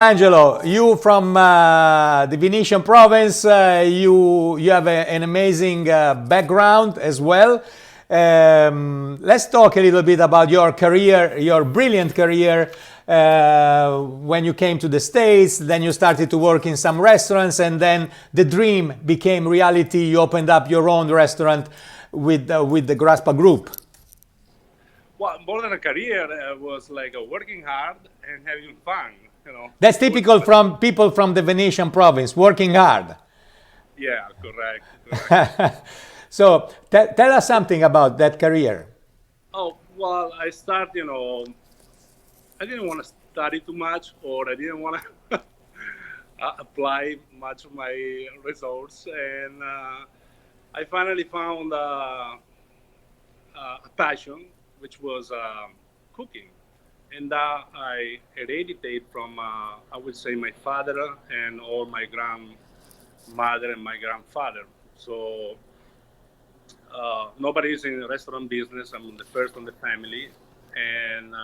Angelo, you from the Venetian province, you have an amazing background as well. Let's talk a little bit about your career, your brilliant career when you came to the States. Then you started to work in some restaurants, and then the dream became reality. You opened up your own restaurant with the Graspa Group. Well, more than a career, was like working hard and having fun. That's Always typical fun. from people from the Venetian province, working hard. Yeah, correct, correct. So tell us something about that career. Oh, well, I start, I didn't want to study too much, or I didn't want to apply much of my results. And I finally found a passion, which was cooking. And that I hereditate from, I would say, my father and all my grandmother and my grandfather. So nobody's in the restaurant business. I'm the first in the family, and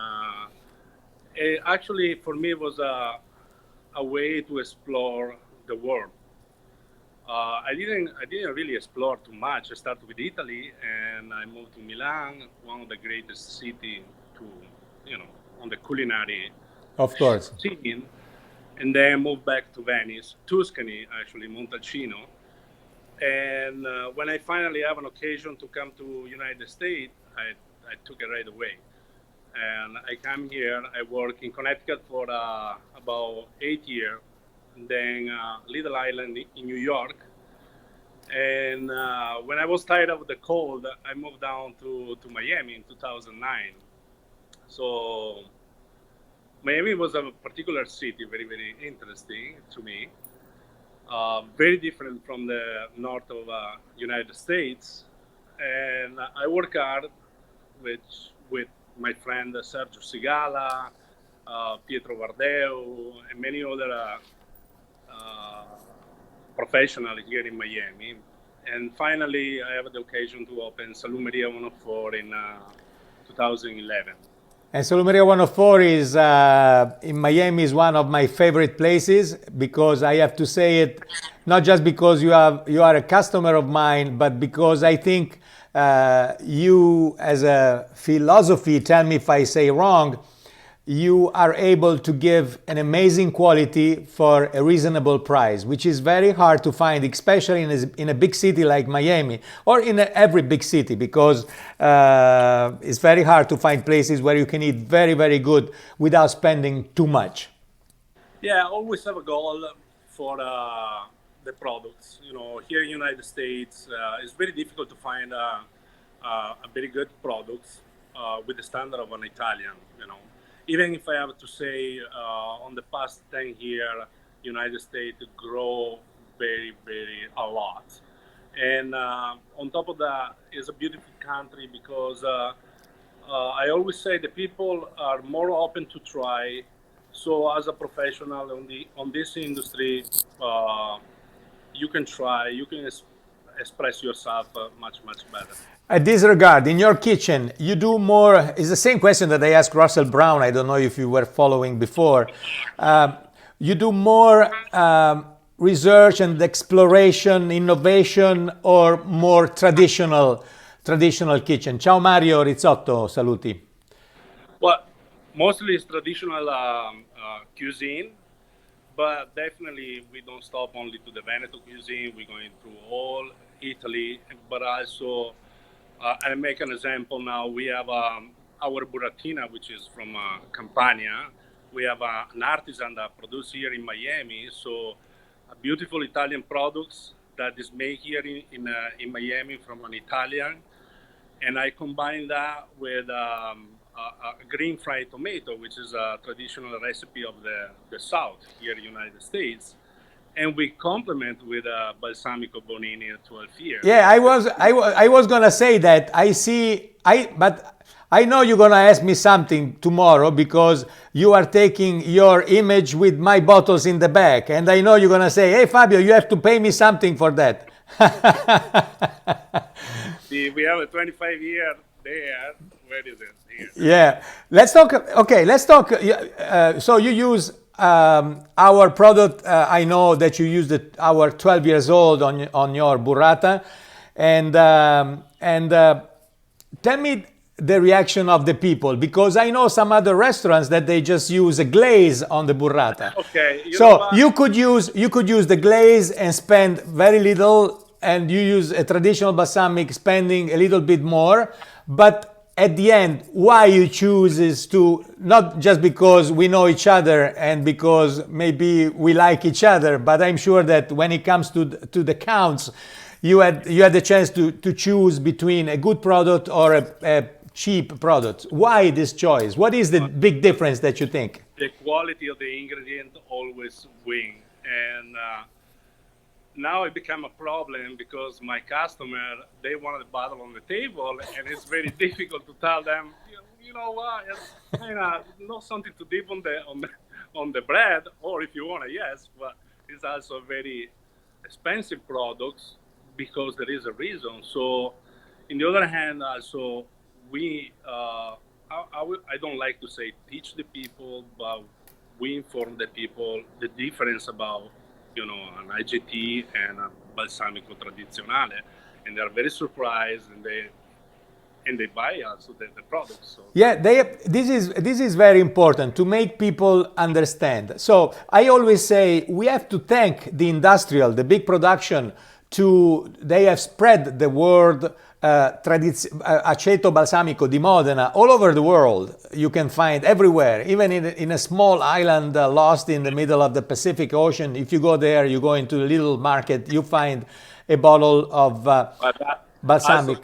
it actually for me it was a way to explore the world. I didn't really explore too much. I started with Italy, and I moved to Milan, one of the greatest city to, you know, on the culinary Of course. scene, and then moved back to Venice, Tuscany, actually Montalcino. And when I finally have an occasion to come to United States, I took it right away. And I come here. I work in Connecticut for about 8 years, and then Little Island in New York. And when I was tired of the cold, I moved down to Miami in 2009. So Miami was a particular city, very, very interesting to me. Very different from the north of United States. And I work hard with my friend Sergio Sigala, Pietro Vardeu, and many other uh, professionals here in Miami. And finally, I have the occasion to open Salumeria 104 in 2011. And Solumeria 104 is in Miami is one of my favorite places because I have to say it not just because you are a customer of mine, but because I think you as a philosophy, tell me if I say wrong, you are able to give an amazing quality for a reasonable price, which is very hard to find, especially in a big city like Miami or in every big city, because it's very hard to find places where you can eat very, very good without spending too much. Yeah, I always have a goal for the products. Here in the United States, it's very difficult to find a very good products with the standard of an Italian. Even if I have to say, on the past 10 years, United States grow very, very a lot. And on top of that, it's a beautiful country because I always say the people are more open to try. So as a professional on this industry, uh, you can try, you can express yourself much better. At this regard, in your kitchen, you do more. It's the same question that I asked Russell Brown. I don't know if you were following before. Um, you do more research and exploration, innovation, or more traditional kitchen. Ciao Mario, risotto, saluti. Well, mostly it's traditional cuisine, but definitely we don't stop only to the Veneto cuisine. We're going through all Italy, but also I make an example now. We have our buratina, which is from Campania. We have an artisan that produces here in Miami. So beautiful Italian products that is made here in Miami from an Italian, and I combine that with a green fried tomato, which is a traditional recipe of the South here in the United States. And we complement with balsamico Bonini at 12 year. Yeah, I was gonna say that. But I know you're gonna ask me something tomorrow because you are taking your image with my bottles in the back, and I know you're gonna say, "Hey, Fabio, you have to pay me something for that." We have a 25-year there. Where is it? Here. Yeah, let's talk. Okay, let's talk. So you use our product, I know that you used our 12 years old on your burrata, and tell me the reaction of the people, because I know some other restaurants that they just use a glaze on the burrata. Okay, you know So what? you could use the glaze and spend very little, and you use a traditional balsamic spending a little bit more. But at the end, why you choose is to not just because we know each other and because maybe we like each other, but I'm sure that when it comes to the counts, you had the chance to choose between a good product or a cheap product. Why this choice? What is the big difference that you think? The quality of the ingredient always win, and now it become a problem because my customer, they want a bottle on the table, and it's very difficult to tell them, you know what, it's kind of not something to dip on the bread, or if you want to, yes, but it's also very expensive products because there is a reason. So, in the other hand, also we, I don't like to say teach the people, but we inform the people the difference about an IGT and a balsamico tradizionale, and they're very surprised, and they buy also the products. So Yeah, this is very important to make people understand. So I always say we have to thank the industrial, the big production, they have spread the word aceto balsamico di Modena all over the world. You can find everywhere, even in a small island lost in the middle of the Pacific Ocean. If you go there, you go into a little market, you find a bottle of but also balsamic.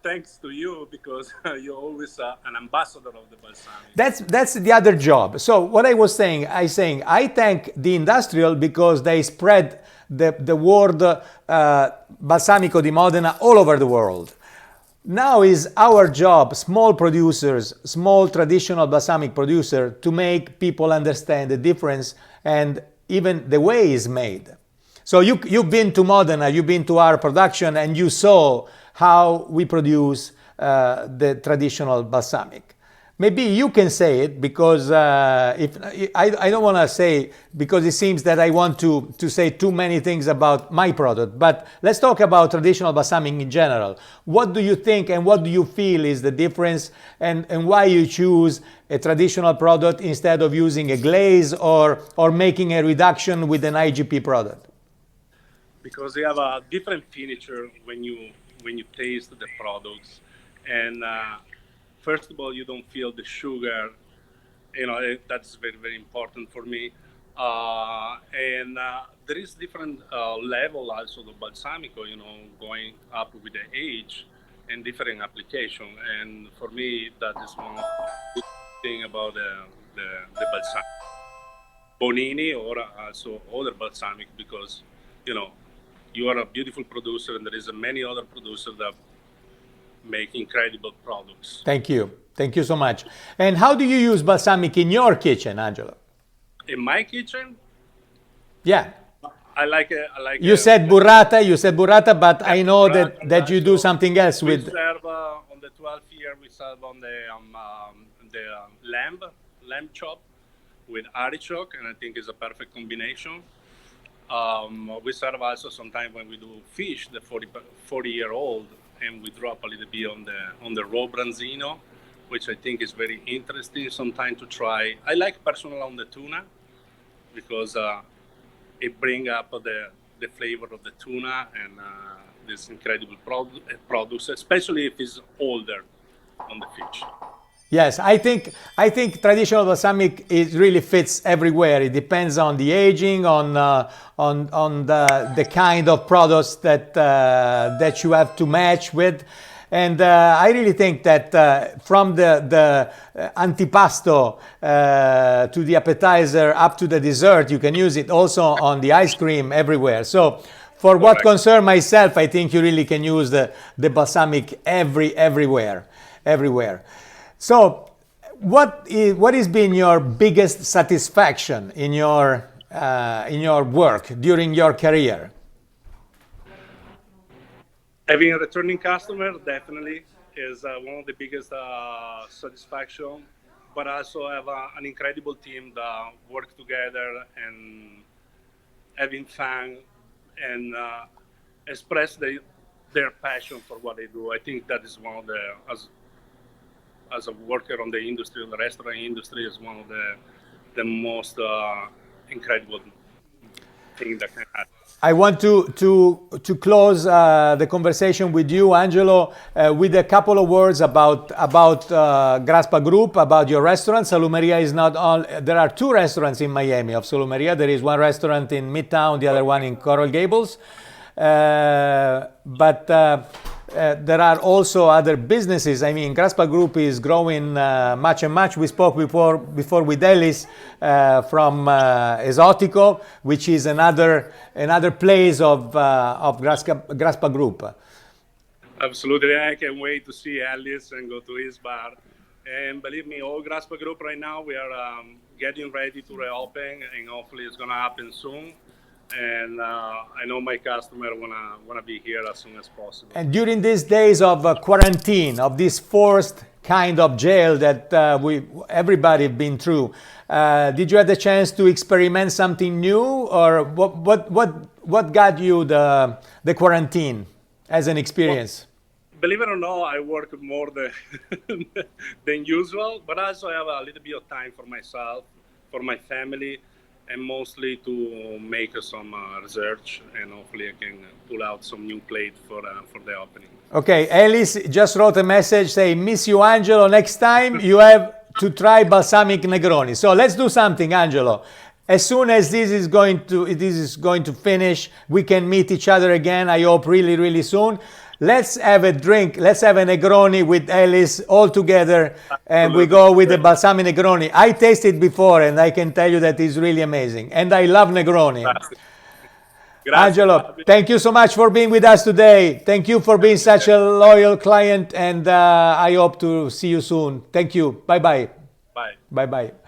thanks to you, because you're always an ambassador of the balsamic. That's the other job. So what I was saying, I thank the industrial because they spread the word balsamico di Modena all over the world. Now is our job, small producers, small traditional balsamic producer, to make people understand the difference and even the way it's made. So you've been to Modena, you've been to our production, and you saw how we produce the traditional balsamic. Maybe you can say it, because if I don't want to say, because it seems that I want to say too many things about my product. But let's talk about traditional balsamic in general. What do you think and what do you feel is the difference, and why you choose a traditional product instead of using a glaze or making a reduction with an IGP product? Because they have a different finisher when you taste the products, and first of all, you don't feel the sugar. That's very, very important for me. And there is different level also of balsamico, going up with the age and different application. And for me, that is one of the good thing about the balsamic Bonini, or also other balsamic, because you know you are a beautiful producer, and there is many other producers that make incredible products. Thank you. Thank you so much. And how do you use balsamic in your kitchen, Angelo? In my kitchen, Yeah. I like it. I like You it. said burrata, but I know Burrata, that you do also, something else we with. serve on the 12th year. We serve on the lamb chop with artichoke, and I think it's a perfect combination. We serve also sometimes when we do fish, the 40-year-old, and we drop a little bit on the raw branzino, which I think is very interesting sometimes to try. I like personally on the tuna, because it brings up the flavor of the tuna, and this incredible products, especially if it's older on the fish. Yes, I think traditional balsamic really fits everywhere. It depends on the aging, on the kind of products that you have to match with. And I really think that from the antipasto to the appetizer up to the dessert, you can use it also on the ice cream everywhere. So for what Correct. concerns myself, I think you really can use the balsamic everywhere. So what has been your biggest satisfaction in your work during your career? Having a returning customer definitely is one of the biggest satisfaction. but also have an incredible team that work together and having fun and express their passion for what they do. I think that is one of the, as a worker on the industry, on the restaurant industry, is one of the most incredible thing that can happen. I want to close the conversation with you, Angelo, with a couple of words about Graspa Group, about your restaurant. Salumeria is not all. There are two restaurants in Miami of Salumeria. There is one restaurant in Midtown, the other one in Coral Gables. But there are also other businesses. I mean, Graspa Group is growing much and much. We spoke before with Ellis from Esotico, which is another place of Graspa Group. Absolutely, I can't wait to see Alice and go to his bar. And believe me, all Graspa Group right now, we are getting ready to reopen, and hopefully it's gonna happen soon. And I know my customer wanna be here as soon as possible. And during these days of quarantine, of this forced kind of jail that everybody been through, did you have the chance to experiment something new, or what got you the quarantine as an experience? Well, believe it or not, I work more than usual, but also I have a little bit of time for myself, for my family, and mostly to make some research, and hopefully I can pull out some new plate for the opening. Okay, Alice just wrote a message saying, "Miss you, Angelo. Next time you have to try balsamic Negroni." So let's do something, Angelo. As soon as this is going to finish, we can meet each other again. I hope really, really soon. Let's have a drink. Let's have a Negroni with Alice all together, and we go with the balsamic Negroni. I tasted before, and I can tell you that it's really amazing. And I love Negroni. Grazie. Angelo, thank you so much for being with us today. Thank you for being such a loyal client, and I hope to see you soon. Thank you. Bye-bye. Bye. Bye-bye.